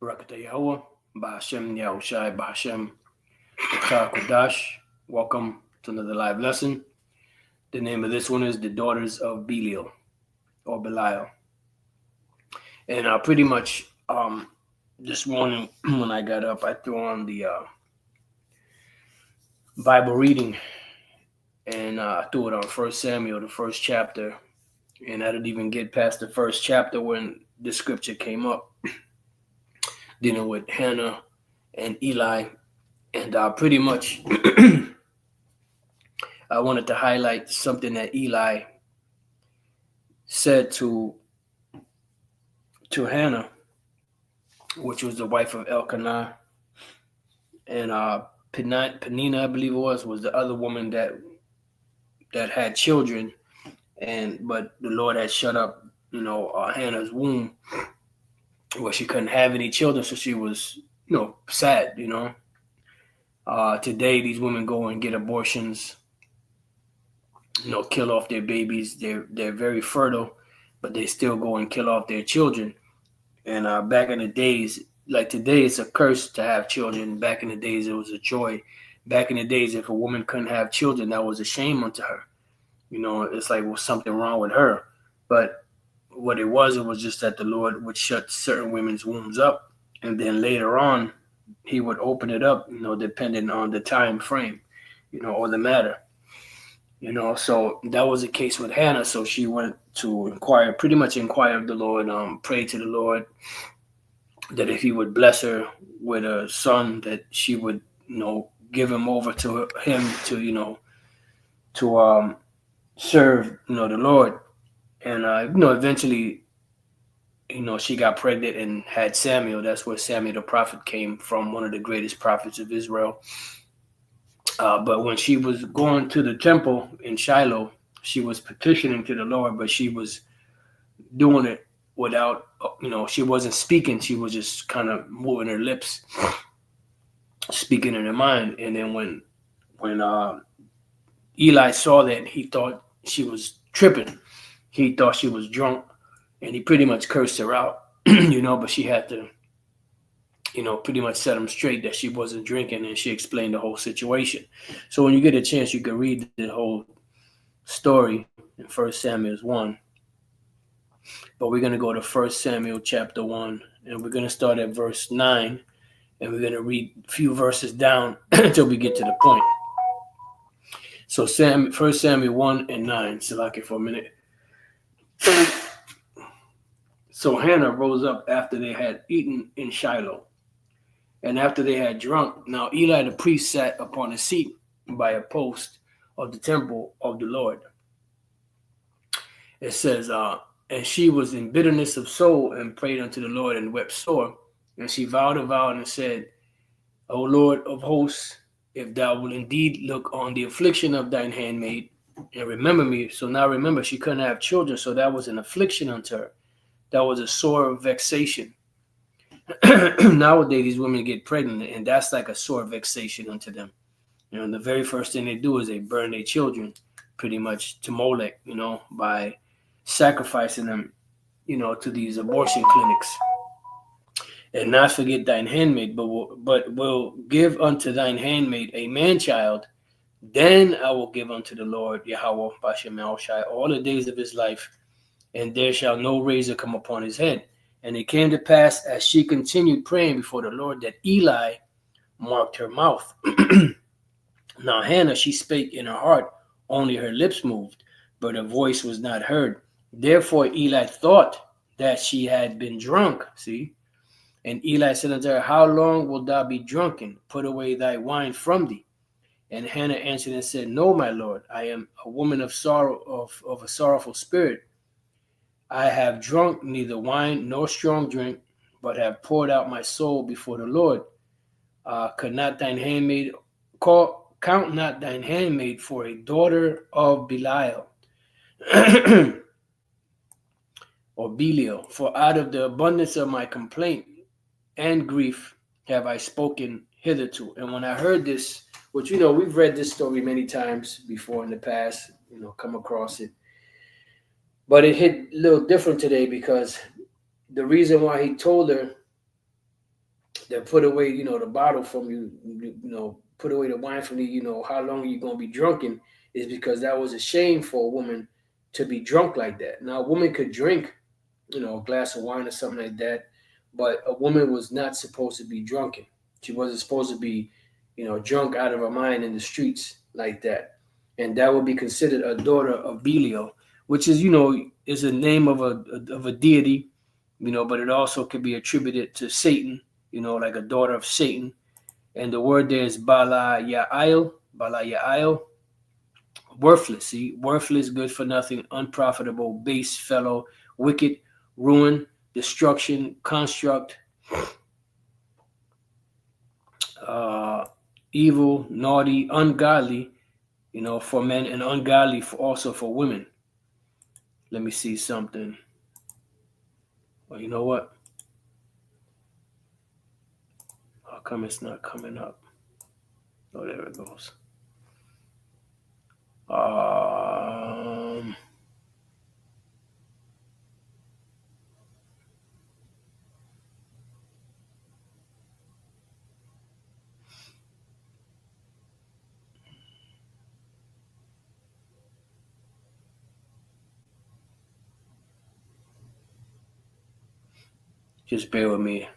Barakatah Yahweh, Bahashem Yahushai, Bahashem Bachar Kodash. Welcome to another live lesson. The name of this one is The Daughters of Belial, or Belial. And pretty much this morning when I got up, I threw on the Bible reading, and I threw it on 1 Samuel, the first chapter. And I didn't even get past the first chapter when the scripture came up, dealing with Hannah and Eli. And pretty much I wanted to highlight something that Eli said to Hannah, which was the wife of Elkanah, and Penina, I believe it was the other woman that had children, but the Lord had shut up, Hannah's womb, where she couldn't have any children, so she was, sad. Today these women go and get abortions, kill off their babies. They're very fertile, but they still go and kill off their children. And back in the days, like today, it's a curse to have children. Back in the days, it was a joy. Back in the days, if a woman couldn't have children, that was a shame unto her. It's like, well, something wrong with her. But what it was just that the Lord would shut certain women's wombs up, and then later on, he would open it up, depending on the time frame, or the matter. So that was the case with Hannah. So she went to pretty much inquire of the Lord, pray to the Lord that if he would bless her with a son, that she would, give him over to him to, to serve, the Lord. And, eventually, she got pregnant and had Samuel. That's where Samuel the prophet came from, one of the greatest prophets of Israel. But when she was going to the temple in Shiloh, she was petitioning to the Lord, but she was doing it without, she wasn't speaking. She was just kind of moving her lips, speaking in her mind. And then when Eli saw that, he thought she was tripping. He thought she was drunk, and he pretty much cursed her out, but she had to, pretty much set him straight that she wasn't drinking, and she explained the whole situation. So when you get a chance, you can read the whole story in 1 Samuel 1. But we're going to go to 1 Samuel chapter 1, and we're going to start at verse 9, and we're going to read a few verses down until we get to the point. So 1 Samuel 1 and 9. Salaki for a minute. So Hannah rose up after they had eaten in Shiloh, and after they had drunk. Now Eli the priest sat upon a seat by a post of the temple of the Lord. It says, and she was in bitterness of soul and prayed unto the Lord and wept sore. And she vowed a vow and said, O Lord of hosts, if thou wilt indeed look on the affliction of thine handmaid and remember me. So now remember, she couldn't have children, so that was an affliction unto her. That was a sore vexation. Nowadays, these women get pregnant, and that's like a sore vexation unto them. The very first thing they do is they burn their children, pretty much to Molech, by sacrificing them, to these abortion clinics. And not forget thine handmaid, but will give unto thine handmaid a man-child. Then I will give unto the Lord Yahweh Bashem Yahushai all the days of his life, and there shall no razor come upon his head. And it came to pass, as she continued praying before the Lord, that Eli marked her mouth. Now Hannah, she spake in her heart, only her lips moved, but her voice was not heard. Therefore Eli thought that she had been drunk. See? And Eli said unto her, How long wilt thou be drunken? Put away thy wine from thee. And Hannah answered and said, No, my Lord, I am a woman of sorrow, of a sorrowful spirit. I have drunk neither wine nor strong drink, but have poured out my soul before the Lord. Count not thine handmaid for a daughter of Belial, or Belial, for out of the abundance of my complaint and grief have I spoken hitherto. And when I heard this, which, we've read this story many times before in the past, come across it. But it hit a little different today because the reason why he told her that put away, the bottle from you, put away the wine from you, how long are you going to be drunken, is because that was a shame for a woman to be drunk like that. Now, a woman could drink, a glass of wine or something like that, but a woman was not supposed to be drunken. She wasn't supposed to be, drunk out of her mind in the streets like that. And that would be considered a daughter of Belial, which is, is a name of a deity, but it also could be attributed to Satan, like a daughter of Satan. And the word there is Bala Ya'il, worthless. See, worthless, good for nothing, unprofitable, base, fellow, wicked, ruin, destruction, construct, evil, naughty, ungodly, for men, and ungodly also for women. Let me see something. Well, you know what? How come it's not coming up? Oh, there it goes. Just bear with me.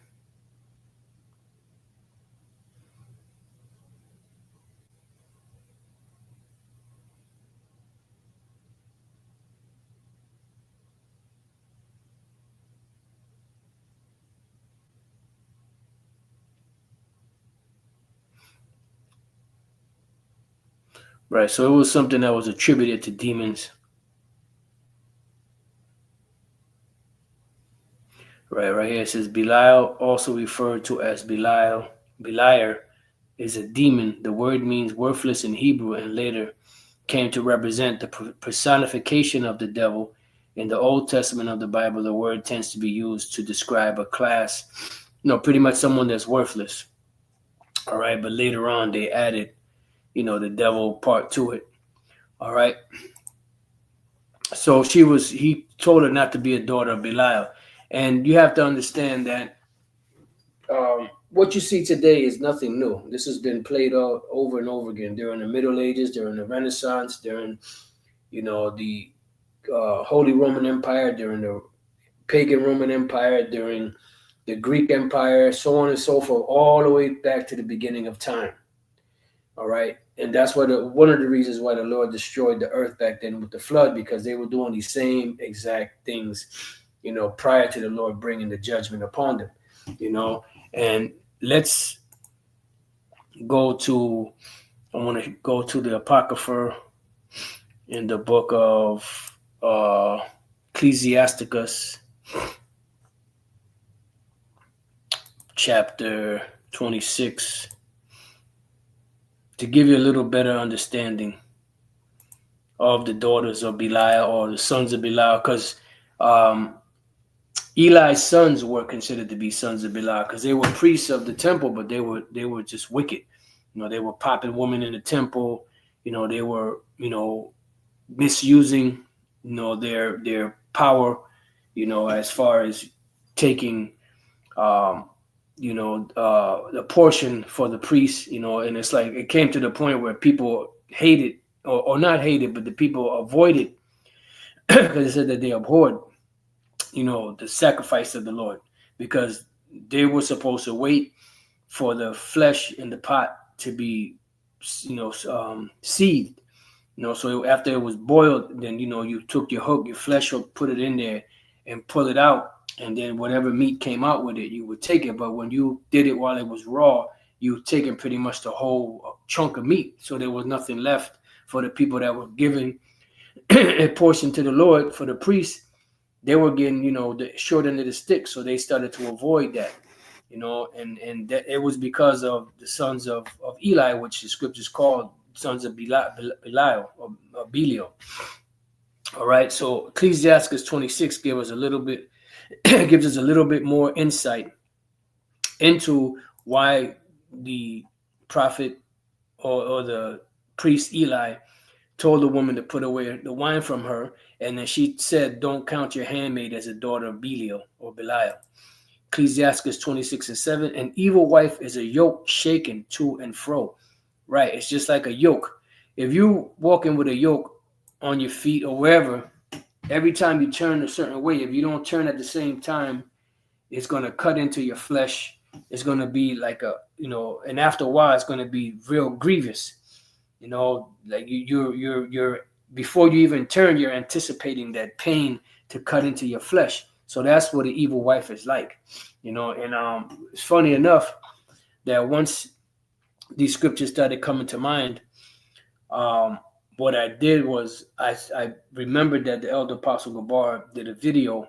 Right, so it was something that was attributed to demons. Right here it says Belial, also referred to as Beliar, is a demon. The word means worthless in Hebrew and later came to represent the personification of the devil. In the Old Testament of the Bible, the word tends to be used to describe a class, pretty much someone that's worthless. All right, but later on they added, the devil part to it. All right. So he told her not to be a daughter of Belial. And you have to understand that what you see today is nothing new. This has been played out over and over again during the Middle Ages, during the Renaissance, during, the Holy Roman Empire, during the pagan Roman Empire, during the Greek Empire, so on and so forth, all the way back to the beginning of time. All right. And that's one of the reasons why the Lord destroyed the earth back then with the flood, because they were doing these same exact things, prior to the Lord bringing the judgment upon them, And let's go to, I want to go to the Apocrypha in the book of Ecclesiasticus, chapter 26, to give you a little better understanding of the daughters of Belial or the sons of Belial, because Eli's sons were considered to be sons of Belial because they were priests of the temple, but they were just wicked. They were popping women in the temple. They were misusing their power. As far as taking the portion for the priests. And it's like it came to the point where people hated or not hated, but the people avoided because they said that they abhorred the sacrifice of the Lord, because they were supposed to wait for the flesh in the pot to be, seethed. So after it was boiled, then, you took your hook, your flesh hook, put it in there and pull it out. And then whatever meat came out with it, you would take it. But when you did it while it was raw, you were taking pretty much the whole chunk of meat. So there was nothing left for the people that were giving a portion to the Lord. For the priests, they were getting, the short end of the stick. So they started to avoid that, and that it was because of the sons of Eli, which the scriptures called sons of Belial or Belial. All right. So Ecclesiasticus 26 gives us a little bit more insight into why the prophet or the priest Eli told the woman to put away the wine from her, and then she said, "Don't count your handmaid as a daughter of Belial or Belial." Ecclesiasticus 26:7. An evil wife is a yoke shaken to and fro. Right? It's just like a yoke. If you walking with a yoke on your feet or wherever, every time you turn a certain way, if you don't turn at the same time, it's going to cut into your flesh. It's going to be like and after a while, it's going to be real grievous. Like you're before you even turn, you're anticipating that pain to cut into your flesh. So that's what an evil wife is like, and it's funny enough that once these scriptures started coming to mind, what I did was I remembered that the elder apostle Gabar did a video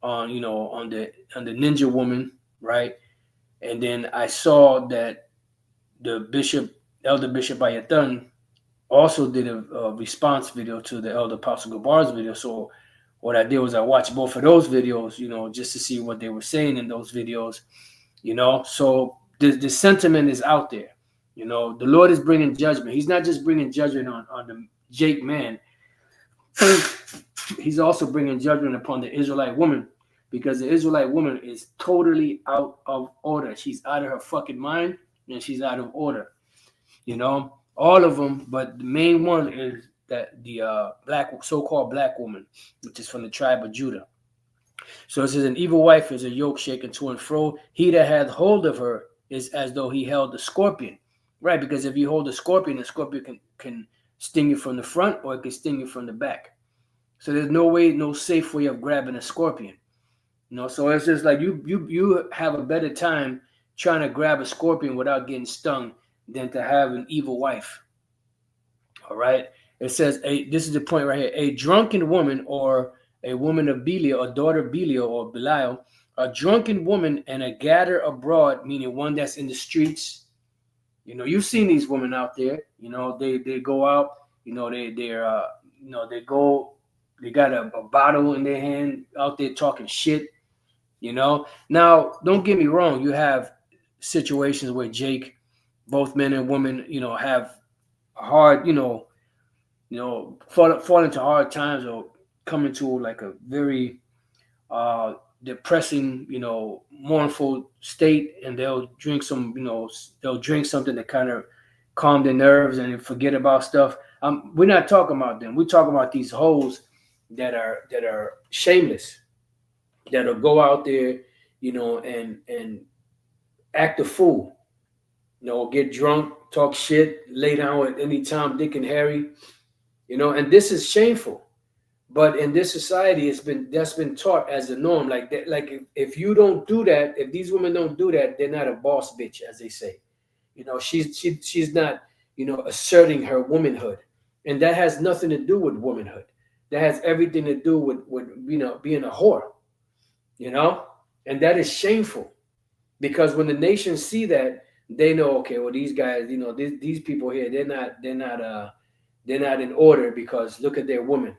on the ninja woman, right? And then I saw that the elder bishop Ayatun, also did a response video to the elder apostle Gabar's video. So what I did was I watched both of those videos, just to see what they were saying in those videos, So the sentiment is out there. The Lord is bringing judgment. He's not just bringing judgment on the Jake man. He's also bringing judgment upon the Israelite woman, because the Israelite woman is totally out of order. She's out of her fucking mind, and she's out of order. All of them, but the main one is that the so-called black woman, which is from the tribe of Judah. So it says, an evil wife is a yoke shaken to and fro. He that hath hold of her is as though he held the scorpion. Right, because if you hold the scorpion can sting you from the front, or it can sting you from the back. So there's no safe way of grabbing a scorpion. So it's just like you have a better time trying to grab a scorpion without getting stung than to have an evil wife. All right. It says, this is the point right here. A drunken woman, or a woman of Belial, a daughter of Belial or Belial, a drunken woman and a gadder abroad, meaning one that's in the streets. You've seen these women out there. They go out. They got a bottle in their hand out there talking shit. Now, don't get me wrong. You have situations where Jake, both men and women, have hard, fall into hard times, or come into like a very depressing, mournful state, and they'll drink something to kind of calm their nerves and forget about stuff. We're not talking about them. We're talking about these hoes that are shameless, that'll go out there, and act a fool, get drunk, talk shit, lay down at any time, Dick and Harry, and this is shameful. But in this society, that's been taught as the norm. Like that, like if you don't do that, if these women don't do that, they're not a boss bitch, as they say. She's not, asserting her womanhood, and that has nothing to do with womanhood. That has everything to do with being a whore, and that is shameful, because when the nations see that, they know, okay, well, these guys, these people here, they're not in order, because look at their woman.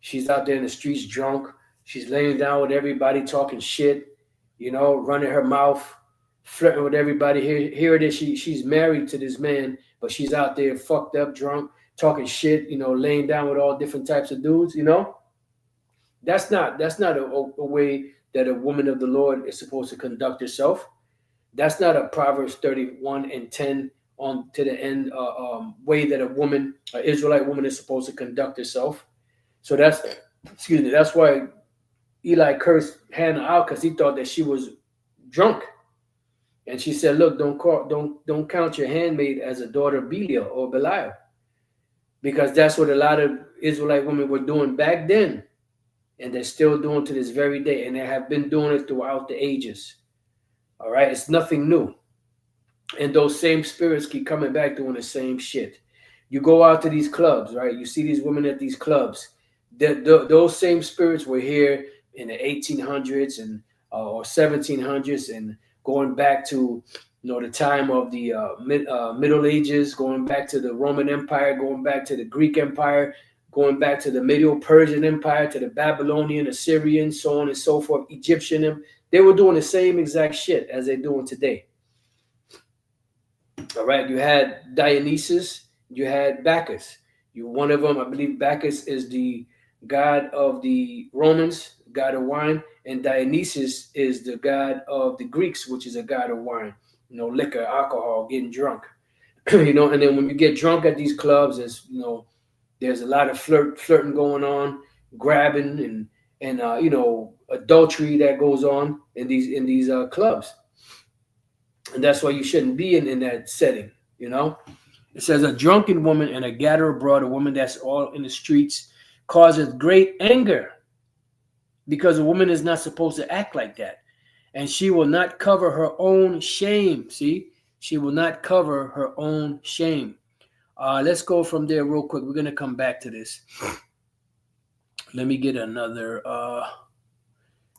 She's out there in the streets drunk. She's laying down with everybody, talking shit, running her mouth, flirting with everybody. Here it is. She's married to this man, but she's out there fucked up, drunk, talking shit, laying down with all different types of dudes, That's not a way that a woman of the Lord is supposed to conduct herself. That's not a Proverbs 31:10 on to the end way that an Israelite woman is supposed to conduct herself. So that's why Eli cursed Hannah out, because he thought that she was drunk. And she said, look, don't count your handmaid as a daughter of Belial or Belial, because that's what a lot of Israelite women were doing back then, and they're still doing to this very day, and they have been doing it throughout the ages. All right, it's nothing new. And those same spirits keep coming back doing the same shit. You go out to these clubs, right? You see these women at these clubs. Those same spirits were here in the 1800s and or 1700s, and going back to the time of the Middle Ages, going back to the Roman Empire, going back to the Greek Empire, going back to the Middle Persian Empire, to the Babylonian, Assyrian, so on and so forth, Egyptian. They were doing the same exact shit as they're doing today. All right, you had Dionysus, you had Bacchus. One of them, I believe, Bacchus is the god of the Romans, god of wine, and Dionysus is the god of the Greeks, which is a god of wine. Liquor, alcohol, getting drunk. And then when you get drunk at these clubs, there's a lot of flirting going on, grabbing and adultery that goes on in these clubs, and that's why you shouldn't be in that setting. It says a drunken woman and a gatherer abroad, a woman that's all in the streets, causes great anger, because a woman is not supposed to act like that, and she will not cover her own shame. See, she will not cover her own shame. Let's go from there real quick. We're going to come back to this. Let me get another.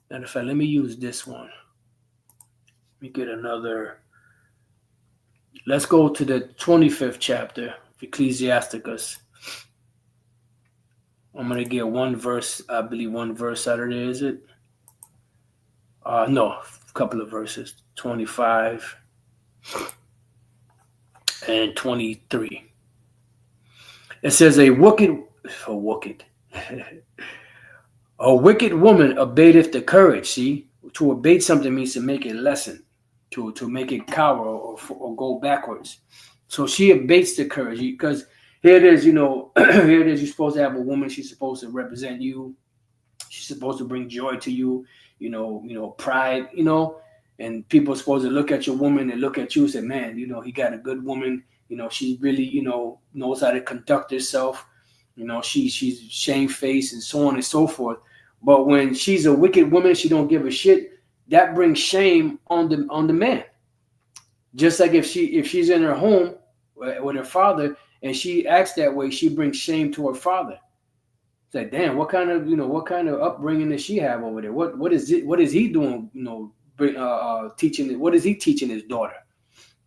Matter of fact, let me use this one. Let me get another. Let's go to the 25th chapter of Ecclesiasticus. I'm going to get one verse. I believe one verse out of there, is it? No, a couple of verses. 25 and 23. It says a wicked woman abateth the courage. See, to abate something means to make it lessen, to make it cower or go backwards. So she abates the courage, because here it is, here it is. You're supposed to have a woman. She's supposed to represent you. She's supposed to bring joy to you. Pride. And people are supposed to look at your woman and look at you and say, man, he got a good woman. She really, knows how to conduct herself. She's shamefaced and so on and so forth. But when she's a wicked woman, she don't give a shit. That brings shame on the man. Just like if she's in her home with her father and she acts that way, she brings shame to her father. It's like, damn, what kind of upbringing does she have over there? What is he doing? Teaching. What is he teaching his daughter?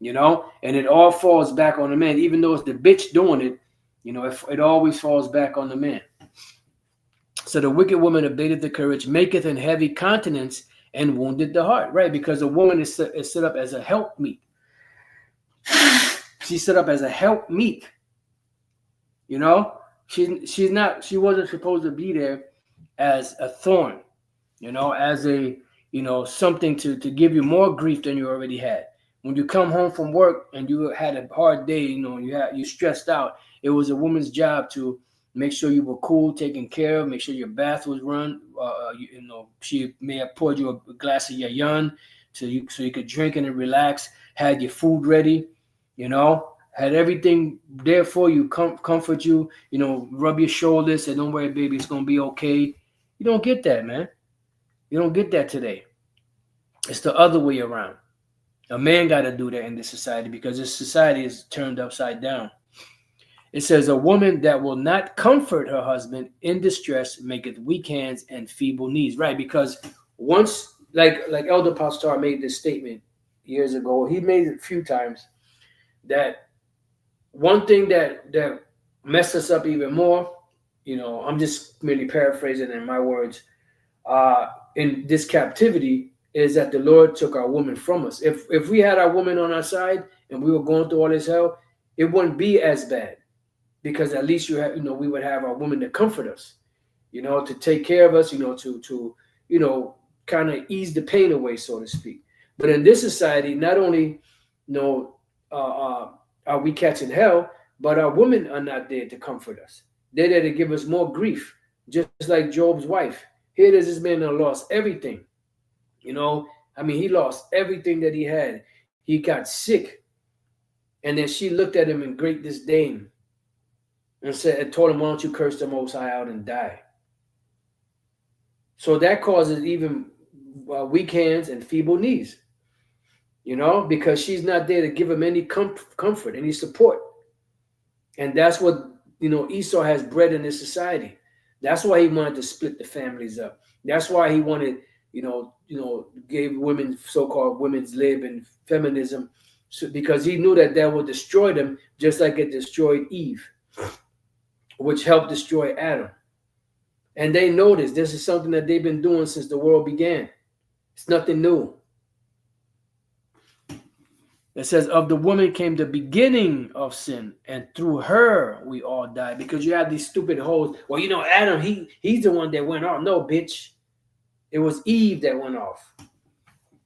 And it all falls back on the man, even though it's the bitch doing it. It always falls back on the man. So the wicked woman abated the courage, maketh an heavy countenance, and wounded the heart. Right, because a woman is set up as a helpmeet. She's set up as a helpmeet. She wasn't supposed to be there as a thorn. As a something to give you more grief than you already had. When you come home from work and you had a hard day, you stressed out. It was a woman's job to make sure you were cool, taken care of, make sure your bath was run. She may have poured you a glass of yayan so you could drink and relax. Had your food ready, had everything there for you, comfort you, rub your shoulders, say, don't worry, baby, it's gonna be okay. You don't get that, man. You don't get that today. It's the other way around. A man got to do that in this society because this society is turned upside down. It says, a woman that will not comfort her husband in distress maketh weak hands and feeble knees. Right, because once, like Elder Pastor made this statement years ago, he made it a few times, that one thing that messed us up even more, I'm just merely paraphrasing in my words, in this captivity, is that the Lord took our woman from us. If we had our woman on our side and we were going through all this hell, it wouldn't be as bad, because at least we would have our woman to comfort us, to take care of us, to kind of ease the pain away, so to speak. But in this society, not only are we catching hell, but our women are not there to comfort us. They're there to give us more grief, just like Job's wife. Here it is, this man lost everything. He lost everything that he had. He got sick. And then she looked at him in great disdain and told him, why don't you curse the Most High out and die? So that causes even weak hands and feeble knees, because she's not there to give him any comfort, any support. And that's what, Esau has bred in this society. That's why he wanted to split the families up. That's why he wanted, gave women so-called women's lib and feminism, because he knew that would destroy them, just like it destroyed Eve, which helped destroy Adam. And they know this. This is something that they've been doing since the world began. It's nothing new. It says, of the woman came the beginning of sin, and through her we all died. Because you have these stupid hoes. Well, Adam, he's the one that went off. No, bitch. It was Eve that went off.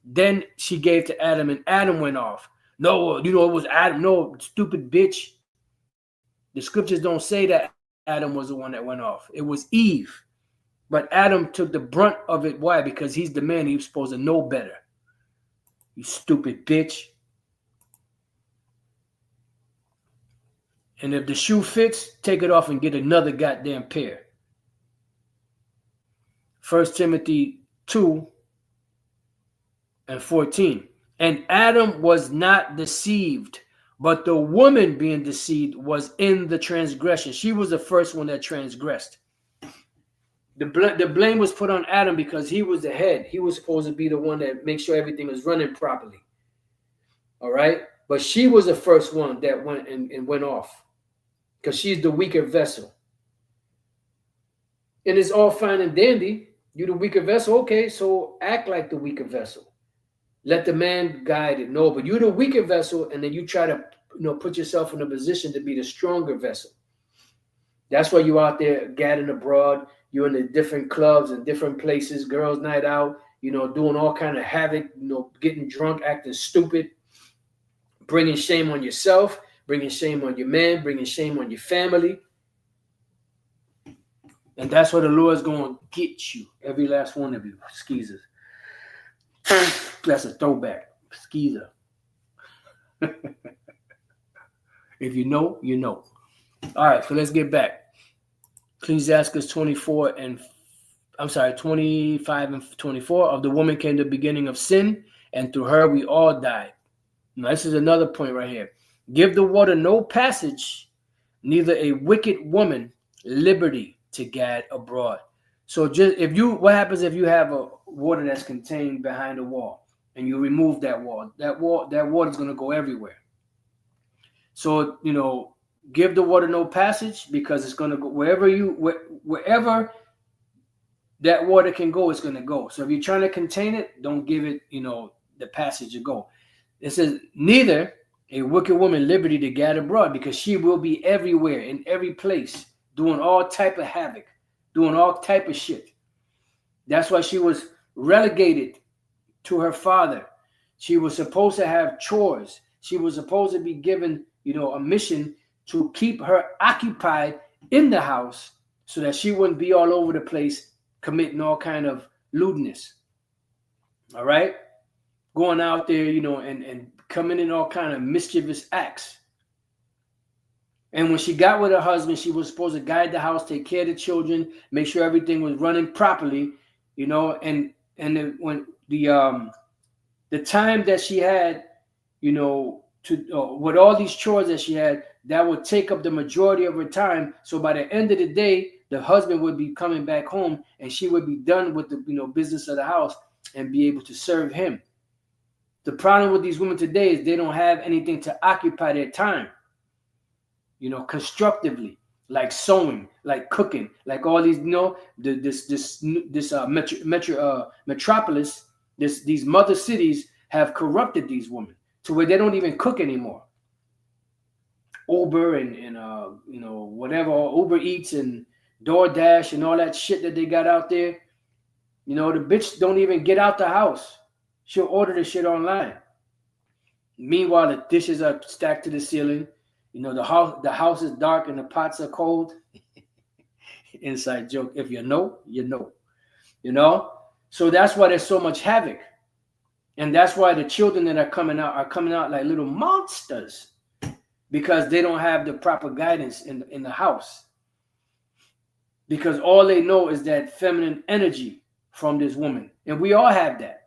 Then she gave to Adam, and Adam went off. No, it was Adam. No, stupid bitch. The scriptures don't say that Adam was the one that went off. It was Eve. But Adam took the brunt of it. Why? Because he's the man. He was supposed to know better. You stupid bitch. And if the shoe fits, take it off and get another goddamn pair. 1 Timothy 2:14. And Adam was not deceived, but the woman being deceived was in the transgression. She was the first one that transgressed. The blame was put on Adam because he was the head. He was supposed to be the one that makes sure everything was running properly. All right? But she was the first one that went and went off because she's the weaker vessel. And it's all fine and dandy. You the weaker vessel. Okay, so act like the weaker vessel. Let the man guide it. No, but you're the weaker vessel, and then you try to put yourself in a position to be the stronger vessel. That's why you're out there gadding abroad. You're in the different clubs and different places, girls' night out, doing all kind of havoc, getting drunk, acting stupid, bringing shame on yourself, bringing shame on your man, bringing shame on your family. And that's where the Lord's going to get you, every last one of you, skeezers. That's a throwback, skeezer. If you know, you know. All right, so let's get back. Ecclesiasticus 25 and 24. Of the woman came the beginning of sin, and through her we all died. Now, this is another point right here. Give the water no passage, neither a wicked woman liberty to gad abroad. So what happens if you have a water that's contained behind a wall and you remove that wall? That water is going to go everywhere. So, give the water no passage because it's going to go wherever that water can go, it's going to go. So if you're trying to contain it, don't give it, the passage to go. It says, neither a wicked woman liberty to gad abroad, because she will be everywhere, in every place, doing all type of havoc, doing all type of shit. That's why she was relegated to her father. She was supposed to have chores. She was supposed to be given, a mission to keep her occupied in the house so that she wouldn't be all over the place committing all kind of lewdness. All right? Going out there, and coming in all kind of mischievous acts. And when she got with her husband, she was supposed to guide the house, take care of the children, make sure everything was running properly, and when the time that she had, with all these chores that she had, that would take up the majority of her time. So by the end of the day, the husband would be coming back home and she would be done with the business of the house and be able to serve him. The problem with these women today is they don't have anything to occupy their time, constructively, like sewing, like cooking, like all these, metropolis, these mother cities have corrupted these women to where they don't even cook anymore. Uber and whatever, Uber Eats and DoorDash and all that shit that they got out there. The bitch don't even get out the house. She'll order the shit online. Meanwhile, the dishes are stacked to the ceiling. The house is dark and the pots are cold. Inside joke. If you know, you know. So that's why there's so much havoc. And that's why the children that are coming out like little monsters, because they don't have the proper guidance in the house. Because all they know is that feminine energy from this woman. And we all have that.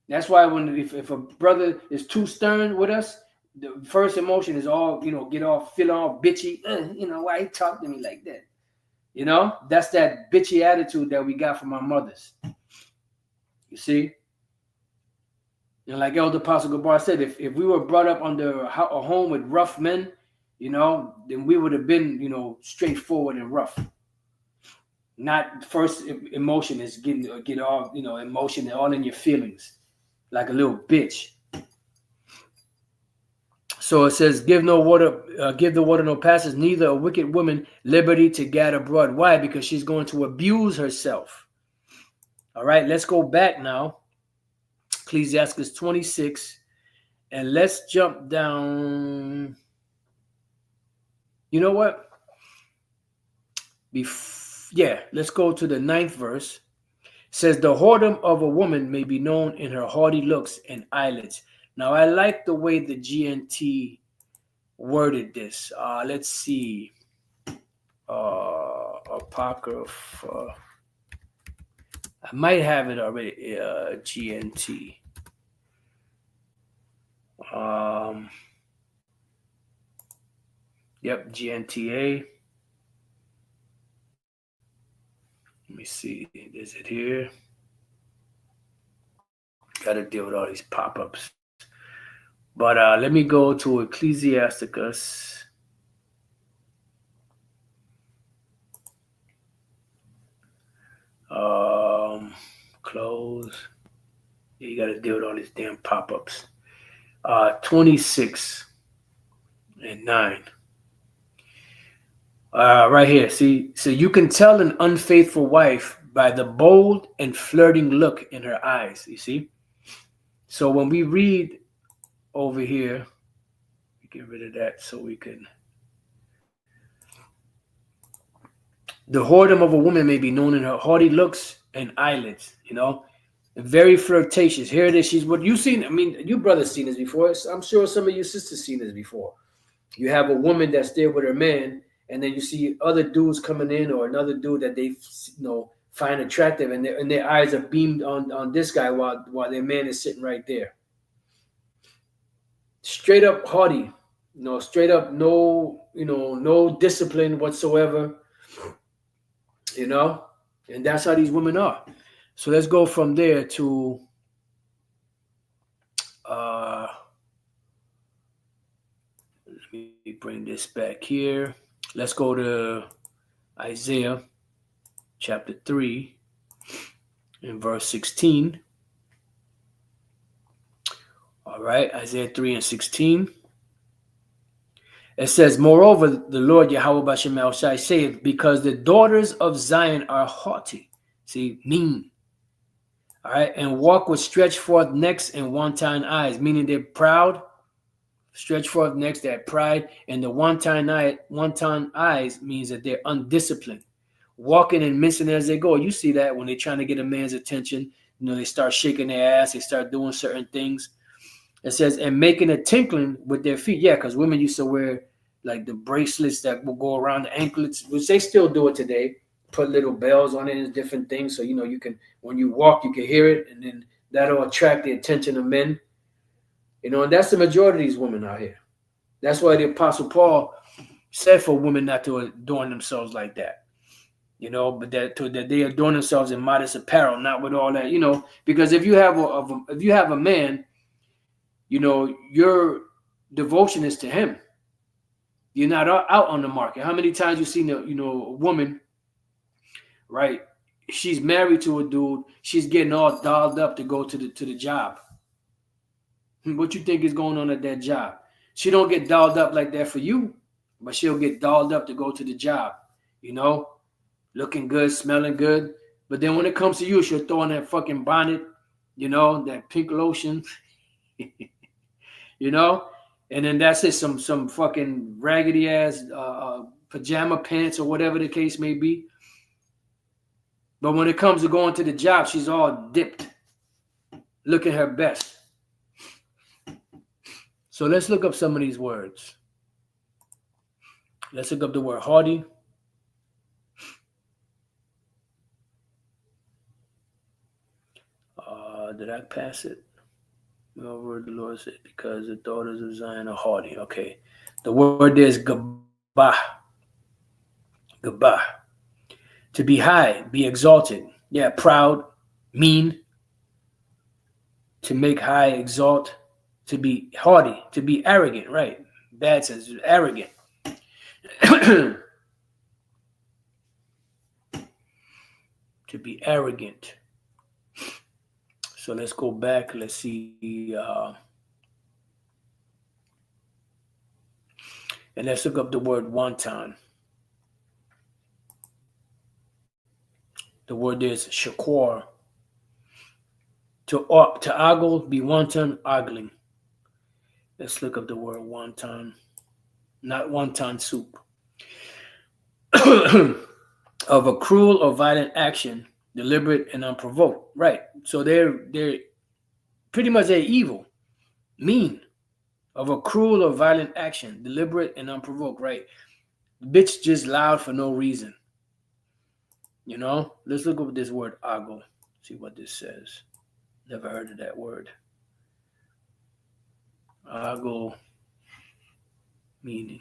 That's why if a brother is too stern with us, the first emotion is all, feel all bitchy. Why he talk to me like that? That's that bitchy attitude that we got from our mothers. You see? And like Elder Apostle Gabar said, if we were brought up under a home with rough men, then we would have been, straightforward and rough. Not first emotion is get all, emotion all in your feelings, like a little bitch. So it says, give the water no passage, neither a wicked woman liberty to gather blood. Why? Because she's going to abuse herself. All right, let's go back now. Ecclesiasticus 26, and let's jump down. You know what? Let's go to the 9th verse. It says, the whoredom of a woman may be known in her haughty looks and eyelids. Now, I like the way the GNT worded this. Let's see. Apocrypha. I might have it already. GNT. Yep, GNTA. Let me see. Is it here? Got to deal with all these pop-ups. But let me go to Ecclesiasticus. Close. You got to deal with all these damn pop-ups. 26 and 9. Right here. See, so you can tell an unfaithful wife by the bold and flirting look in her eyes. You see? So when we read over here, we get rid of that so we can. The whoredom of a woman may be known in her haughty looks and eyelids, very flirtatious. Here it is. She's what you've seen. I mean, you brothers seen this before. I'm sure some of your sisters seen this before. You have a woman that's there with her man, and then you see other dudes coming in, or another dude that they find attractive, and their eyes are beamed on this guy while their man is sitting right there. Straight up haughty, straight up no discipline whatsoever, and that's how these women are. So let's go from there to let me bring this back here. Let's go to Isaiah chapter 3 and verse 16. All right, Isaiah 3 and 16. It says, moreover, the Lord Yahweh Bashem El Shai saith, because the daughters of Zion are haughty, mean, all right, and walk with stretched forth necks and wanton eyes, meaning they're proud, stretched forth necks, they have pride, and the wanton eyes means that they're undisciplined, walking and mincing as they go. You see that when they're trying to get a man's attention, they start shaking their ass, they start doing certain things. It says, and making a tinkling with their feet. Yeah, because women used to wear like the bracelets that will go around the anklets, which they still do it today. Put little bells on it and different things. So, you can, when you walk, you can hear it. And then that'll attract the attention of men. And that's the majority of these women out here. That's why the Apostle Paul said for women not to adorn themselves like that. But that they adorn themselves in modest apparel, not with all that, because if you have a man, your devotion is to him. You're not out on the market. How many times you've seen a woman, right? She's married to a dude. She's getting all dolled up to go to the job. What you think is going on at that job? She don't get dolled up like that for you, but she'll get dolled up to go to the job. Looking good, smelling good. But then when it comes to you, she'll throw on that fucking bonnet, that pink lotion. And then that's it, some fucking raggedy ass pajama pants or whatever the case may be. But when it comes to going to the job, she's all dipped, looking her best. So let's look up some of these words. Let's look up the word haughty. Did I pass it? No word the Lord said, because the daughters of Zion are haughty. Okay. The word there is gabah. Gabah. To be high, be exalted. Yeah, proud, mean. To make high, exalt. To be haughty, to be arrogant, right? Bad says arrogant. To be arrogant. So let's go back. Let's see. And let's look up the word wanton. The word is shakur. To ogle, be wanton, ogling. Let's look up the word wanton. Not wonton soup. Of a cruel or violent action, deliberate and unprovoked. Right. So they're pretty much they're evil, mean. Of a cruel or violent action, deliberate and unprovoked. Right. Bitch just loud for no reason. You know? Let's look up this word ogle. See what this says. Never heard of that word. Ogle meaning.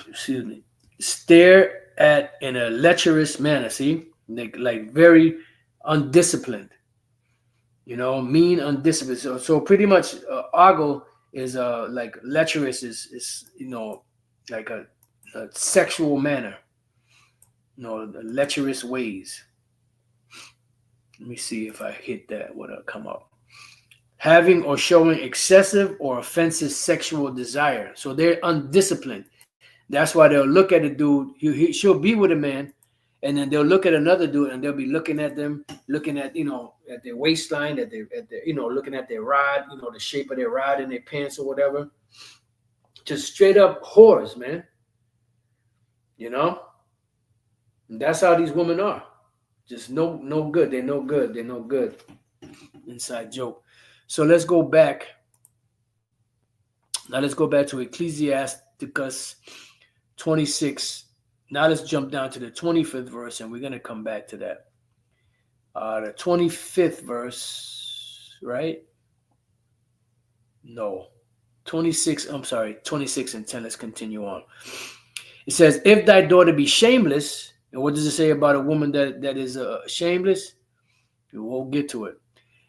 Excuse me. Stare at in a lecherous manner. See, like very undisciplined. You know, mean, undisciplined. So pretty much, ogle is like lecherous is like a sexual manner. The lecherous ways. Let me see if I hit that. What'll come up? Having or showing excessive or offensive sexual desire. So they're undisciplined. That's why they'll look at a dude. She'll be with a man, and then they'll look at another dude, and they'll be looking at them, looking at at their waistline, at their looking at their rod, the shape of their rod in their pants or whatever. Just straight up whores, man. And that's how these women are. Just no good. They're no good. They're no good. Inside joke. So let's go back. Now let's go back to Ecclesiasticus 26. Now let's jump down to the 25th verse, and we're going to come back to that. The 25th verse, right? No. 26 and 10. Let's continue on. It says, if thy daughter be shameless, and what does it say about a woman that is shameless? We'll get to it.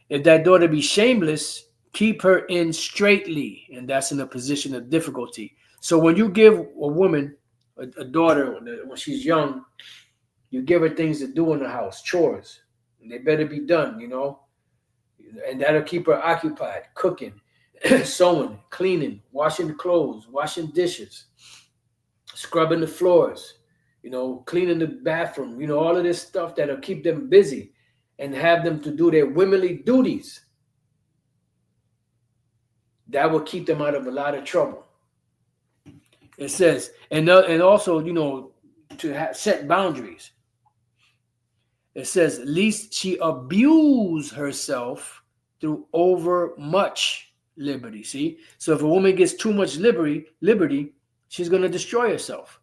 If thy daughter be shameless, keep her in straitly, and that's in a position of difficulty. So when you give a woman, a daughter, when she's young, you give her things to do in the house, chores. And they better be done, and that'll keep her occupied, cooking, sewing, cleaning, washing clothes, washing dishes, scrubbing the floors, cleaning the bathroom, all of this stuff that'll keep them busy and have them to do their womanly duties. That will keep them out of a lot of trouble. It says, and also, to set boundaries. It says, lest she abuse herself through over much liberty. See? So if a woman gets too much liberty, she's going to destroy herself.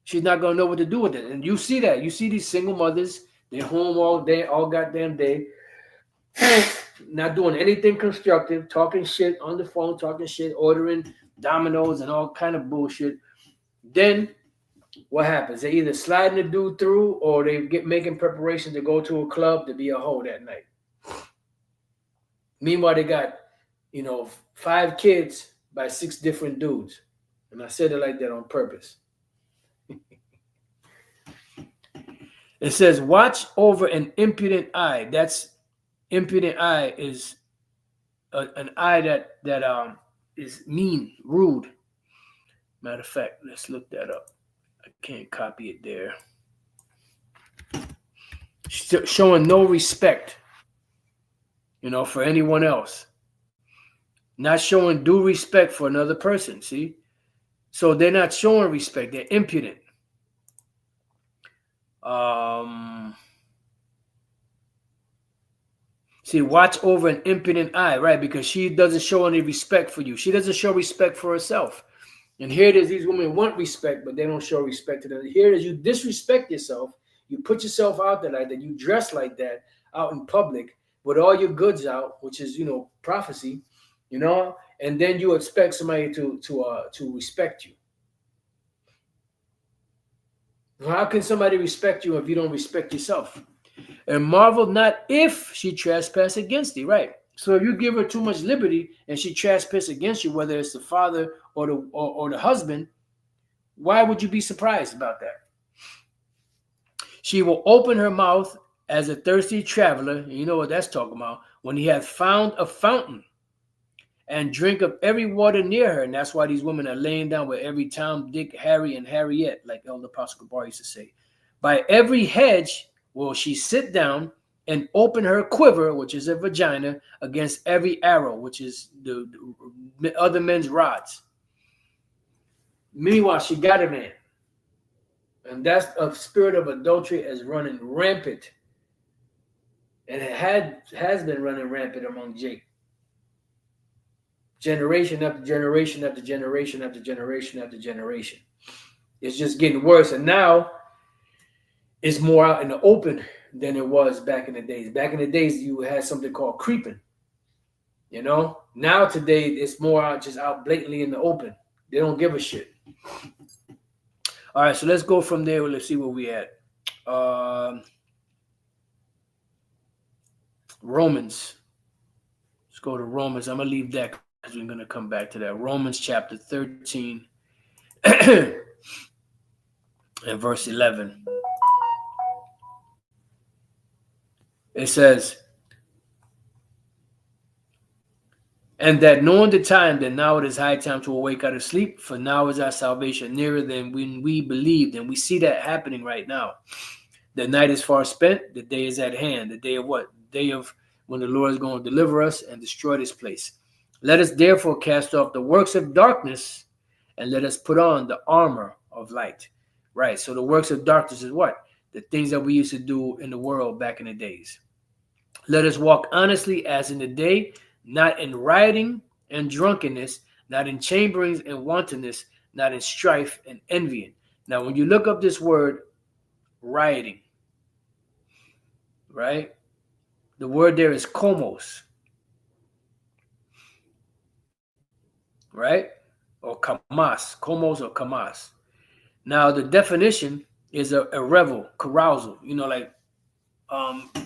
She's not going to know what to do with it. And you see that. You see these single mothers, they're home all day, all goddamn day, not doing anything constructive, talking shit on the phone, talking shit, ordering Dominoes and all kind of bullshit. Then what happens? They either sliding the dude through, or they making preparation to go to a club to be a hoe that night. Meanwhile, they got 5 kids by 6 different dudes, and I said it like that on purpose. It says, watch over an impudent eye. That's impudent eye is an eye that is mean, rude. Matter of fact, let's look that up. I can't copy it there. Showing no respect, for anyone else. Not showing due respect for another person, see? So they're not showing respect. They're impudent. See, watch over an impudent eye, right? Because she doesn't show any respect for you. She doesn't show respect for herself. And here it is, these women want respect, but they don't show respect to them. Here it is, you disrespect yourself. You put yourself out there like that. You dress like that out in public with all your goods out, which is, prophecy, and then you expect somebody to respect you. How can somebody respect you if you don't respect yourself? And marvel not if she trespass against thee, right? So if you give her too much liberty and she trespass against you, whether it's the father or the husband, why would you be surprised about that? She will open her mouth as a thirsty traveler. You know what that's talking about. When he hath found a fountain and drink of every water near her. And that's why these women are laying down with every Tom, Dick, Harry, and Harriet, like Elder Apostle Gabar used to say. By every hedge will she sit down and open her quiver, which is a vagina, against every arrow, which is the other men's rods. Meanwhile, she got a man. And that's a spirit of adultery is running rampant. And it has been running rampant among Jake. Generation after generation after generation after generation after generation. It's just getting worse. And now it's more out in the open than it was back in the days. Back in the days, you had something called creeping. You know? Now today, it's more out just out blatantly in the open. They don't give a shit. All right, so let's go from there. Let's see where we at. Romans. Let's go to Romans. I'm going to leave that because we're going to come back to that. Romans chapter 13 and verse 11. It says, and that knowing the time, that now it is high time to awake out of sleep, for now is our salvation nearer than when we believed. And we see that happening right now. The night is far spent, the day is at hand. The day of what? The day of when the Lord is going to deliver us and destroy this place. Let us therefore cast off the works of darkness and let us put on the armor of light. Right, so the works of darkness is what? The things that we used to do in the world back in the days. Let us walk honestly as in the day, not in rioting and drunkenness, not in chamberings and wantonness, not in strife and envying. Now, when you look up this word, rioting, right? The word there is komos, right? Or kamas, komos or kamas. Now, the definition is a revel, carousal. You know, like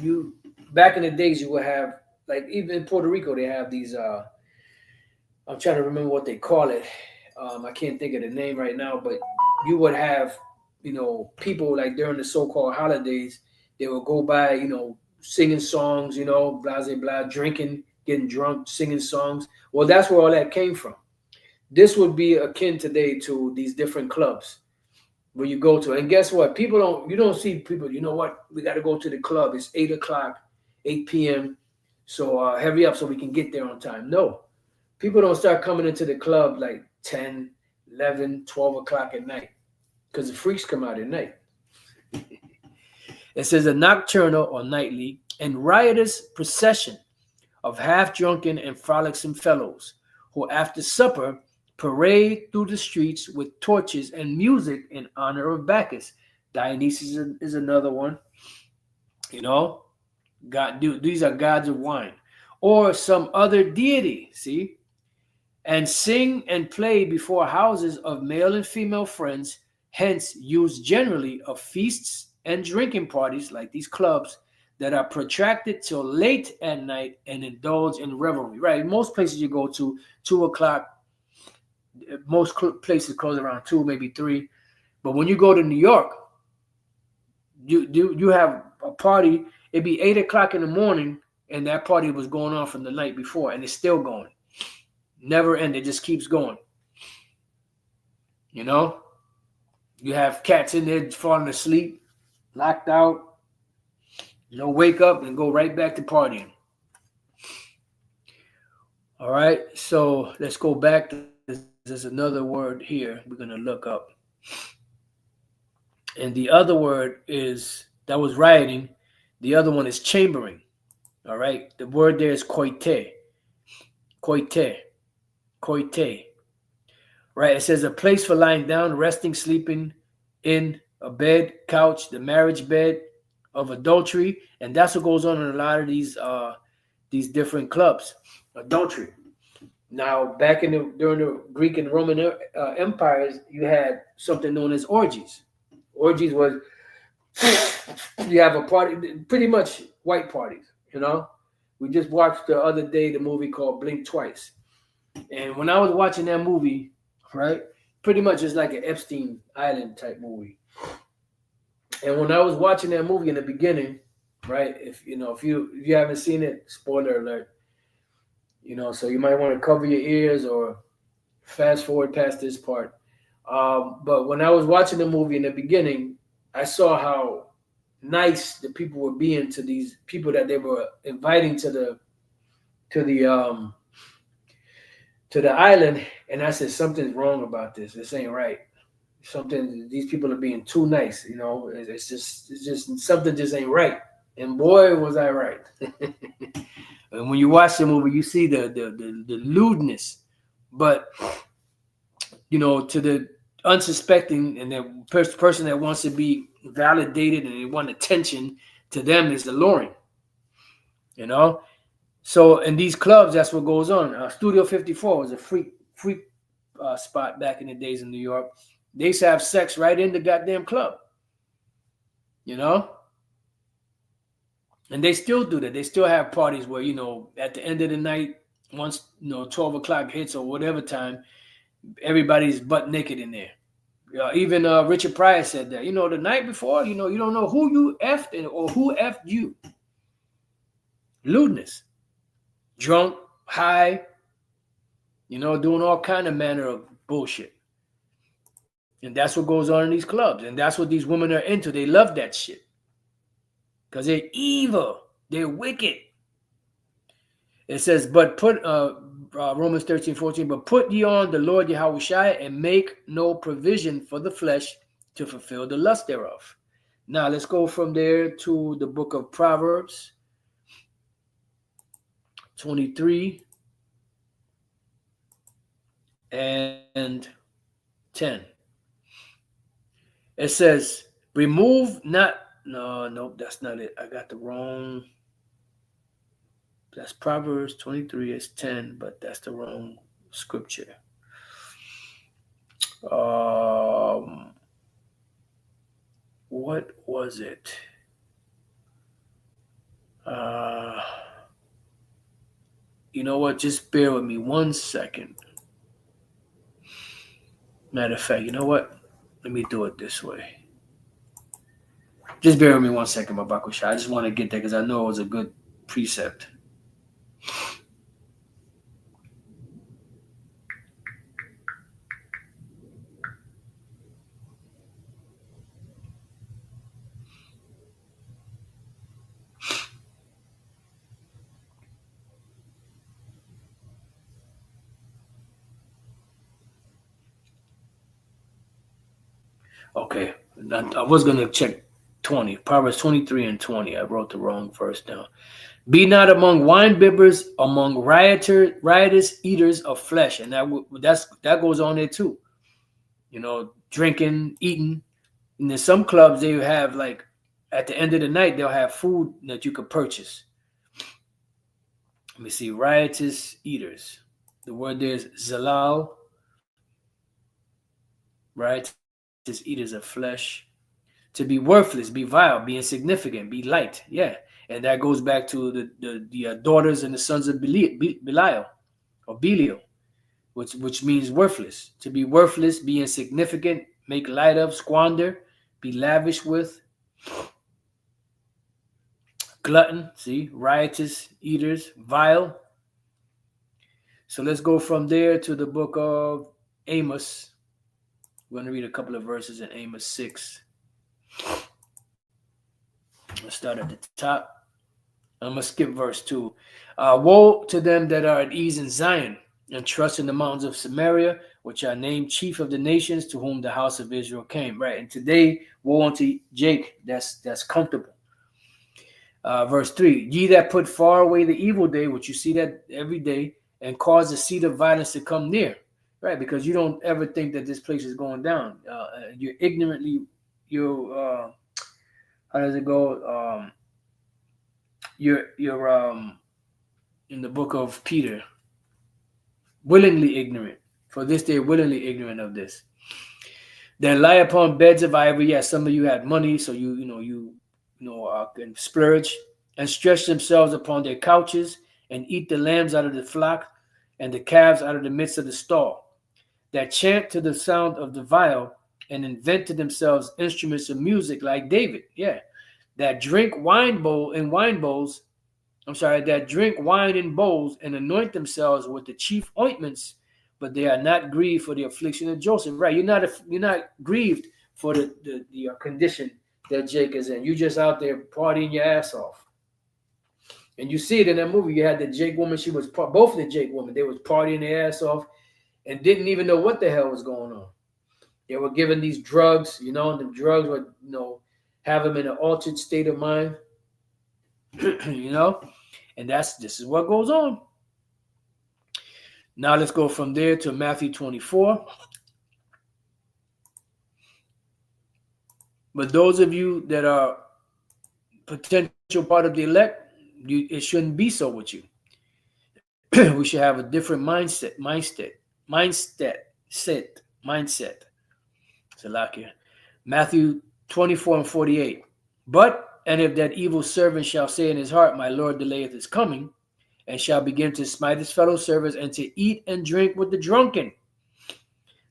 you back in the days, you would have, like even in Puerto Rico, they have these. I'm trying to remember what they call it. I can't think of the name right now, but you would have, you know, people like during the so-called holidays, they would go by, you know, singing songs, you know, blah, blah, blah, drinking, getting drunk, singing songs. Well, that's where all that came from. This would be akin today to these different clubs where you go to. And guess what? You don't see people, you know what? We got to go to the club. It's 8 o'clock, 8 p.m. So hurry up so we can get there on time. No. People don't start coming into the club like 10, 11, 12 o'clock at night because the freaks come out at night. It says a nocturnal or nightly and riotous procession of half-drunken and frolicsome fellows who after supper parade through the streets with torches and music in honor of Bacchus. Dionysus is another one. You know, these are gods of wine or some other deity, see? And sing and play before houses of male and female friends, hence used generally of feasts and drinking parties like these clubs that are protracted till late at night and indulge in revelry. Right, most places you go to 2 o'clock, most places close around 2, maybe 3. But when you go to New York, you have a party. It'd be 8 o'clock in the morning, and that party was going on from the night before, and it's still going. Never end. It just keeps going. You know, you have cats in there falling asleep, knocked out. You know, wake up and go right back to partying. All right, so let's go back. There's another word here we're going to look up. And the other word is, that was rioting. The other one is chambering. All right, the word there is koite. Koite. Koite. Right, it says a place for lying down, resting, sleeping in a bed, couch, the marriage bed of adultery. And that's what goes on in a lot of these different clubs. Adultery. Now, back during the Greek and Roman empires, you had something known as orgies. Orgies was you have a party, pretty much white parties. You know, we just watched the other day the movie called Blink Twice, and when I was watching that movie, right, pretty much it's like an Epstein Island type movie. And when I was watching that movie in the beginning, right, if you haven't seen it, spoiler alert. So you might want to cover your ears or fast forward past this part. But when I was watching the movie in the beginning, I saw how nice the people were being to these people that they were inviting to the um to the island, and I said something's wrong about this. This ain't right. Something these people are being too nice. It's just something just ain't right. And boy, was I right. And when you watch the movie, you see the lewdness, but to the unsuspecting and the person that wants to be validated and they want attention, to them is alluring. So in these clubs, that's what goes on. Studio 54 was a freak spot back in the days in New York. They used to have sex right in the goddamn club. And they still do that. They still have parties where, at the end of the night, once 12 o'clock hits or whatever time, everybody's butt naked in there. Even Richard Pryor said that. The night before, you don't know who you effed or who effed you. Lewdness. Drunk, high, doing all kind of manner of bullshit. And that's what goes on in these clubs. And that's what these women are into. They love that shit. Because they're evil. They're wicked. It says, but put, Romans 13:14, but put ye on the Lord Yahushua and make no provision for the flesh to fulfill the lust thereof. Now, let's go from there to the book of Proverbs 23 and 10. It says, remove not, no, that's not it. I got the wrong. That's Proverbs 23 is 10, but that's the wrong scripture. What was it? You know what? Just bear with me 1 second. Matter of fact, you know what? Let me do it this way. Just bear with me 1 second, Babakusha. I just want to get there because I know it was a good precept. Okay. I was going to check 20. Proverbs 23 and 20. I wrote the wrong verse down. Be not among winebibbers, among riotous eaters of flesh. And that goes on there too. Drinking, eating. And in some clubs, they have like, at the end of the night, they'll have food that you could purchase. Let me see. Riotous eaters. The word there is zalal. Riotous eaters of flesh. To be worthless, be vile, be insignificant, be light. Yeah. And that goes back to the daughters and the sons of Belial, or Belial, which means worthless. To be worthless, be insignificant, make light of, squander, be lavish with. Glutton, see, riotous eaters, vile. So let's go from there to the book of Amos. We're going to read a couple of verses in Amos 6. Let's start at the top. I'm going to skip verse 2. Woe to them that are at ease in Zion and trust in the mountains of Samaria, which are named chief of the nations, to whom the house of Israel came. Right. And today, woe unto Jake, that's comfortable. Verse 3, ye that put far away the evil day, which you see that every day, and cause the seed of violence to come near. Right. Because you don't ever think that this place is going down. You're ignorantly, how does it go? You're in the book of Peter, willingly ignorant. For this day, willingly ignorant of this. That lie upon beds of ivory. Yeah, some of you had money, so you can splurge, and stretch themselves upon their couches, and eat the lambs out of the flock, and the calves out of the midst of the stall. That chant to the sound of the viol, and invent to themselves instruments of music like David. Yeah. That drink wine bowls that drink wine in bowls and anoint themselves with the chief ointments, but they are not grieved for the affliction of Joseph. Right? You're not grieved for the condition that Jake is in. You just out there partying your ass off. And you see it in that movie. You had the Jake woman. She was both of the Jake women. They was partying their ass off and didn't even know what the hell was going on. They were given these drugs, and the drugs would, have them in an altered state of mind, and this is what goes on. Now let's go from there to Matthew 24. But those of you that are potential part of the elect, it shouldn't be so with you. We should have a different mindset. Salakia. Matthew 24 and 48. And if that evil servant shall say in his heart, my Lord delayeth his coming, and shall begin to smite his fellow servants, and to eat and drink with the drunken,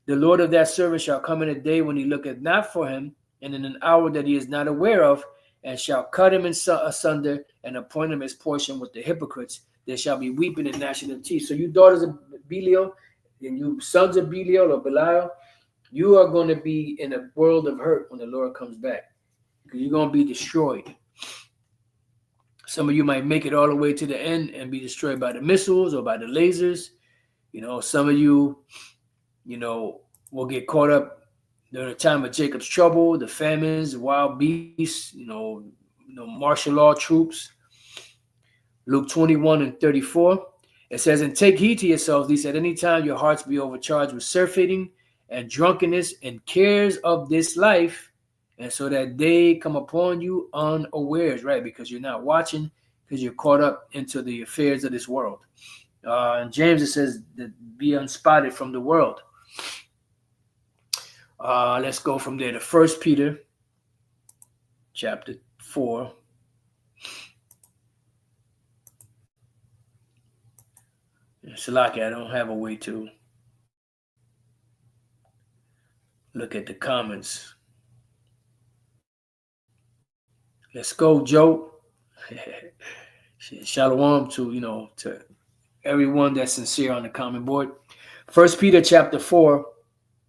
the Lord of that servant shall come in a day when he looketh not for him, and in an hour that he is not aware of, and shall cut him asunder, and appoint him his portion with the hypocrites. There shall be weeping and gnashing of teeth. So you daughters of Belial, and you sons of Belial or Belial, you are going to be in a world of hurt when the Lord comes back, because you're going to be destroyed. Some of you might make it all the way to the end and be destroyed by the missiles or by the lasers. Some of you, will get caught up during the time of Jacob's trouble, the famines, the wild beasts, martial law troops. Luke 21 and 34. It says, and take heed to yourselves, lest at any time your hearts be overcharged with surfeiting and drunkenness and cares of this life, and so that they come upon you unawares, right? Because you're not watching, because you're caught up into the affairs of this world. In James, it says that be unspotted from the world. Let's go from there to 1 Peter chapter 4. Salaki, I don't have a way to look at the comments. Let's go, Joe. Shalom to everyone that's sincere on the comment board. 1 Peter chapter 4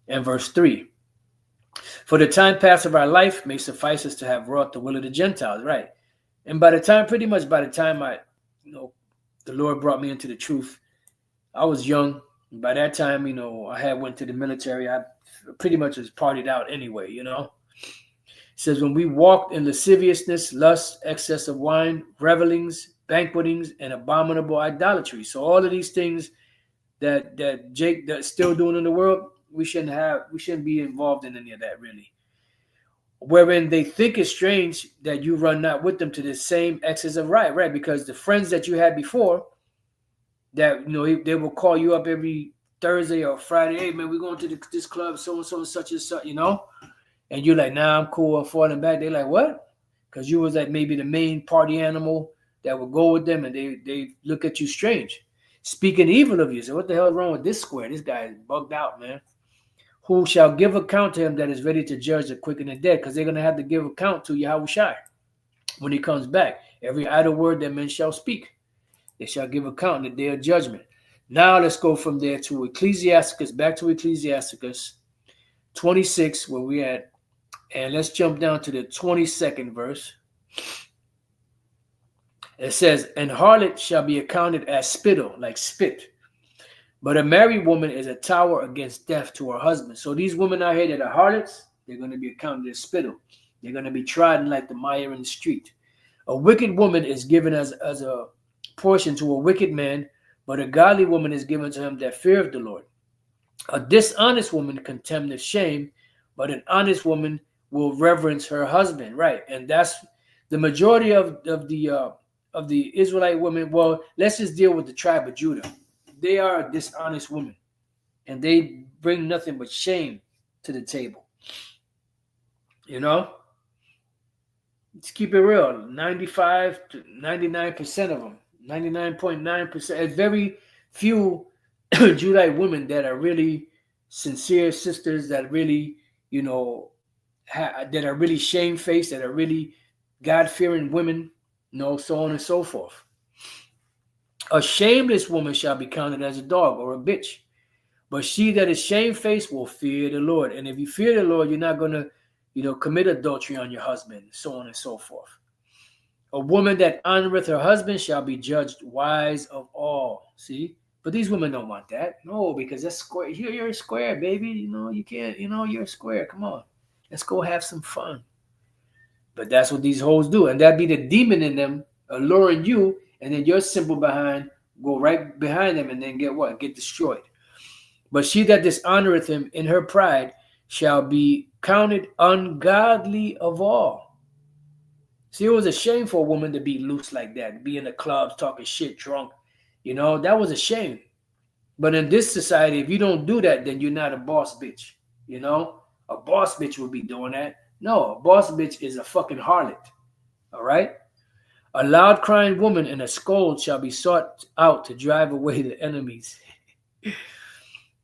and verse 3. For the time past of our life may suffice us to have wrought the will of the Gentiles, right? And by the time I, the Lord brought me into the truth, I was young. By that time, I had went to the military. I pretty much was partied out anyway, It says, when we walked in lasciviousness, lust, excess of wine, revelings, banquetings, and abominable idolatry. So all of these things that Jake that's still doing in the world, we shouldn't be involved in any of that, really. Wherein they think it strange that you run not with them to the same excess of right? Because the friends that you had before, that they will call you up every Thursday or Friday, hey man, we're going to this club, so and so and such and such, and you're like, nah, I'm cool, I'm falling back. They're like, what? Because you was like maybe the main party animal that would go with them, and they look at you strange, speaking evil of you. So what the hell is wrong with this square? This guy is bugged out, man. Who shall give account to him that is ready to judge the quick and the dead? Because they're going to have to give account to Yahushua when he comes back. Every idle word that men shall speak, they shall give account in the day of judgment. Now let's go from there to Ecclesiasticus, back to Ecclesiasticus 26, where we at, and let's jump down to the 22nd verse. It says, and harlot shall be accounted as spittle, like spit. But a married woman is a tower against death to her husband. So these women out here that are harlots, they're going to be accounted as spittle. They're going to be trodden like the mire in the street. A wicked woman is given as a portion to a wicked man, but a godly woman is given to him that feareth the Lord. A dishonest woman contemneth shame, but an honest woman will reverence her husband. Right, and that's the majority of the Israelite women. Well, let's just deal with the tribe of Judah. They are a dishonest woman, and they bring nothing but shame to the table. Let's keep it real. 95 to 99% of them, 99.9%. There's very few Judite women that are really sincere sisters, that really, that are really shamefaced, that are really God-fearing women, so on and so forth. A shameless woman shall be counted as a dog or a bitch. But she that is shamefaced will fear the Lord. And if you fear the Lord, you're not going to, commit adultery on your husband, so on and so forth. A woman that honoreth her husband shall be judged wise of all. See? But these women don't want that. No, because that's square. You're a square, baby. You can't, you're a square. Come on. Let's go have some fun. But that's what these hoes do. And that be the demon in them alluring you, and then you're simple behind, go right behind them, and then get what? Get destroyed. But she that dishonoreth him in her pride shall be counted ungodly of all. See, it was a shame for a woman to be loose like that, be in the clubs talking shit, drunk. That was a shame. But in this society, if you don't do that, then you're not a boss bitch. A boss bitch would be doing that. No, a boss bitch is a fucking harlot. All right? A loud crying woman and a scold shall be sought out to drive away the enemies.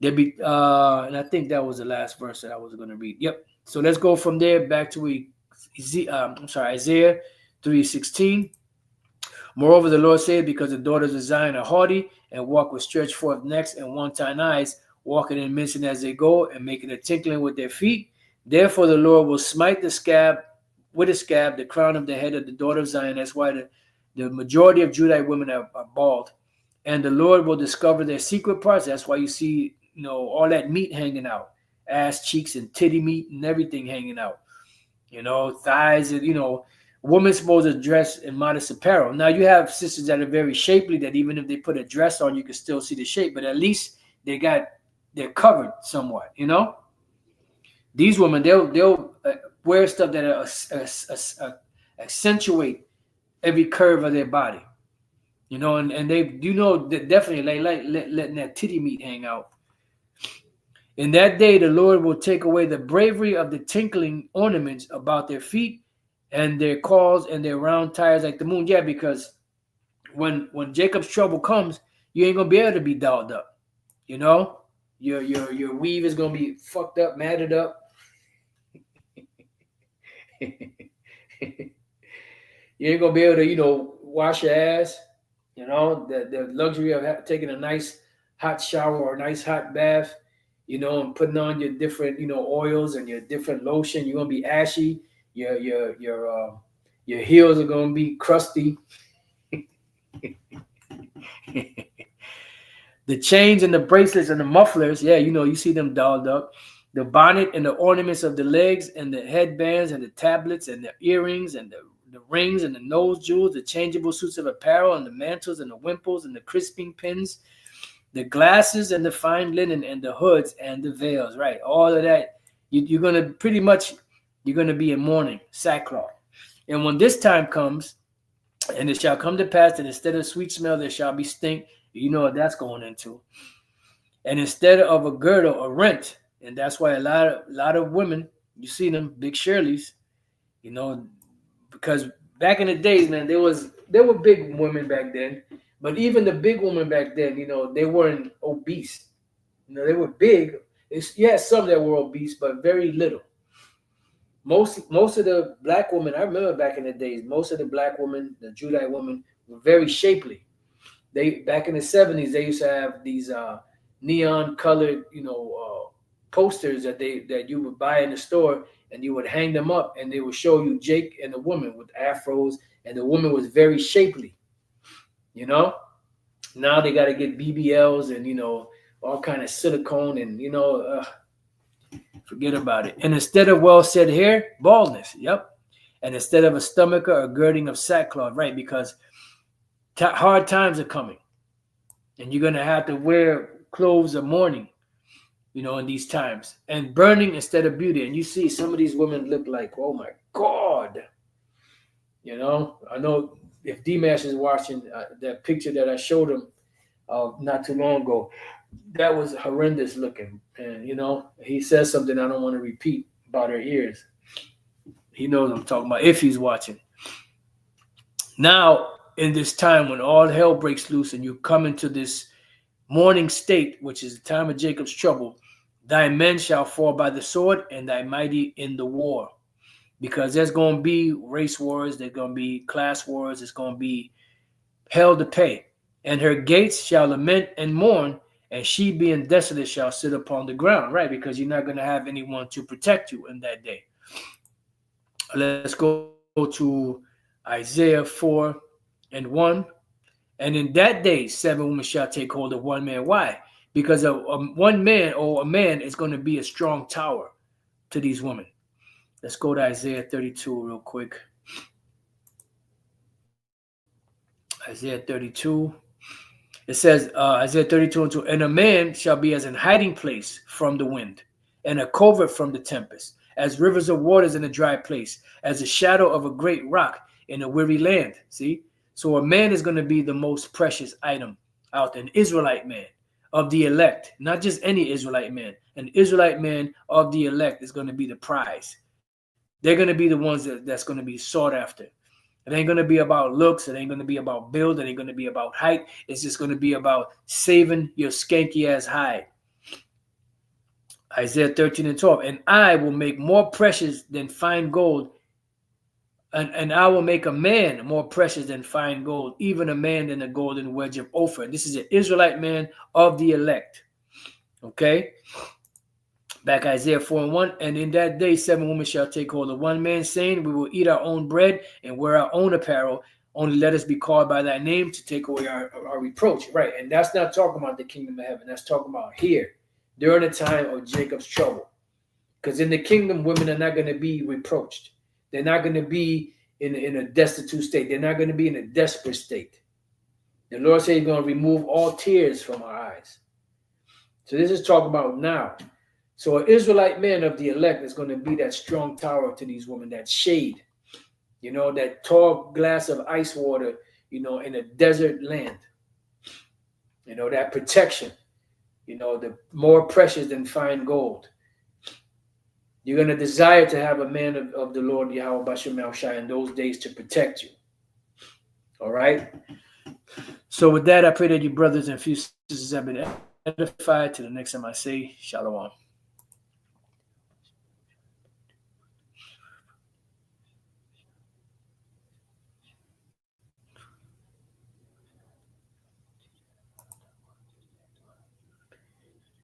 There be, and I think that was the last verse that I was going to read. Yep. So let's go from there back to Isaiah 3:16. Moreover, the Lord said, because the daughters of Zion are haughty and walk with stretched forth necks and wanton eyes, walking and mincing as they go, and making a tinkling with their feet. Therefore, the Lord will smite the scab with a scab, the crown of the head of the daughter of Zion. That's why the majority of Judite women are bald. And the Lord will discover their secret parts. That's why you see, all that meat hanging out, ass cheeks and titty meat and everything hanging out, thighs and, woman's supposed to dress in modest apparel. Now you have sisters that are very shapely that even if they put a dress on, you can still see the shape, but at least they're covered somewhat, These women, they'll wear stuff that accentuate every curve of their body, and they, definitely like letting that titty meat hang out. In that day, the Lord will take away the bravery of the tinkling ornaments about their feet and their calls and their round tires like the moon. Yeah, because when Jacob's trouble comes, you ain't gonna be able to be dolled up. Your weave is gonna be fucked up, matted up. You ain't gonna be able to, wash your ass. The luxury of taking a nice hot shower or a nice hot bath, and putting on your different, oils and your different lotion. You're gonna be ashy. Your heels are gonna be crusty. The chains and the bracelets and the mufflers, yeah, you see them dolled up. The bonnet and the ornaments of the legs and the headbands and the tablets and the earrings and the rings and the nose jewels, the changeable suits of apparel and the mantles and the wimples and the crisping pins, the glasses and the fine linen and the hoods and the veils, right? All of that, you're going to be in mourning, sackcloth. And when this time comes, and it shall come to pass that instead of sweet smell, there shall be stink. You know what that's going into. And instead of a girdle, a rent. And that's why a lot of women, you see them, big Shirleys, because back in the days, man, there were big women back then. But even the big women back then, they weren't obese. They were big. You had some that were obese, but very little. Most of the black women, I remember back in the days, most of the black women, the Judite women, were very shapely. They back in the 70s, they used to have these neon colored, posters that you would buy in the store, and you would hang them up, and they would show you Jake and the woman with afros, and the woman was very shapely. Now they got to get BBLs and all kind of silicone and forget about it. And instead of well-set hair, baldness. Yep. And instead of a stomach or a girding of sackcloth, right? Because hard times are coming, and you're gonna have to wear clothes of mourning, in these times, and burning instead of beauty. And you see some of these women look like, oh my God. I know if D-Mash is watching that picture that I showed him not too long ago, that was horrendous looking. And, he says something I don't want to repeat about her ears. He knows I'm talking about if he's watching. Now, in this time when all hell breaks loose and you come into this mourning state, which is the time of Jacob's trouble, thy men shall fall by the sword and thy mighty in the war. Because there's going to be race wars, there's going to be class wars, there's going to be hell to pay. And her gates shall lament and mourn, and she being desolate shall sit upon the ground, right? Because you're not going to have anyone to protect you in that day. Let's go to Isaiah 4:1. And in that day, 7 women shall take hold of one man. Why? Because one man or a man is going to be a strong tower to these women. Let's go to Isaiah 32 real quick. Isaiah 32. It says, Isaiah 32:2, and a man shall be as an hiding place from the wind, and a covert from the tempest, as rivers of waters in a dry place, as a shadow of a great rock in a weary land. See? So a man is going to be the most precious item out there, an Israelite man of the elect, not just any Israelite man. An Israelite man of the elect is going to be the prize. They're going to be the ones that's going to be sought after. It ain't going to be about looks. It ain't going to be about build. It ain't going to be about height. It's just going to be about saving your skanky ass hide. Isaiah 13:12. And I will make more precious than fine gold. And I will make a man more precious than fine gold, even a man than a golden wedge of Ophir. This is an Israelite man of the elect. Okay? Back Isaiah 4:1, and in that day 7 women shall take hold of one man, saying, we will eat our own bread and wear our own apparel. Only let us be called by thy name to take away our reproach. Right, and that's not talking about the kingdom of heaven. That's talking about here, during the time of Jacob's trouble. Because in the kingdom, women are not going to be reproached. They're not going to be in a destitute state. They're not going to be in a desperate state. The Lord said he's going to remove all tears from our eyes. So this is talking about now. So an Israelite man of the elect is going to be that strong tower to these women, that shade, that tall glass of ice water, in a desert land, that protection, the more precious than fine gold. You're going to desire to have a man of the Lord, Yahweh Bashem Yahushua, in those days to protect you. All right? So with that, I pray that you brothers and sisters have been edified. To the next time I say, Shalom.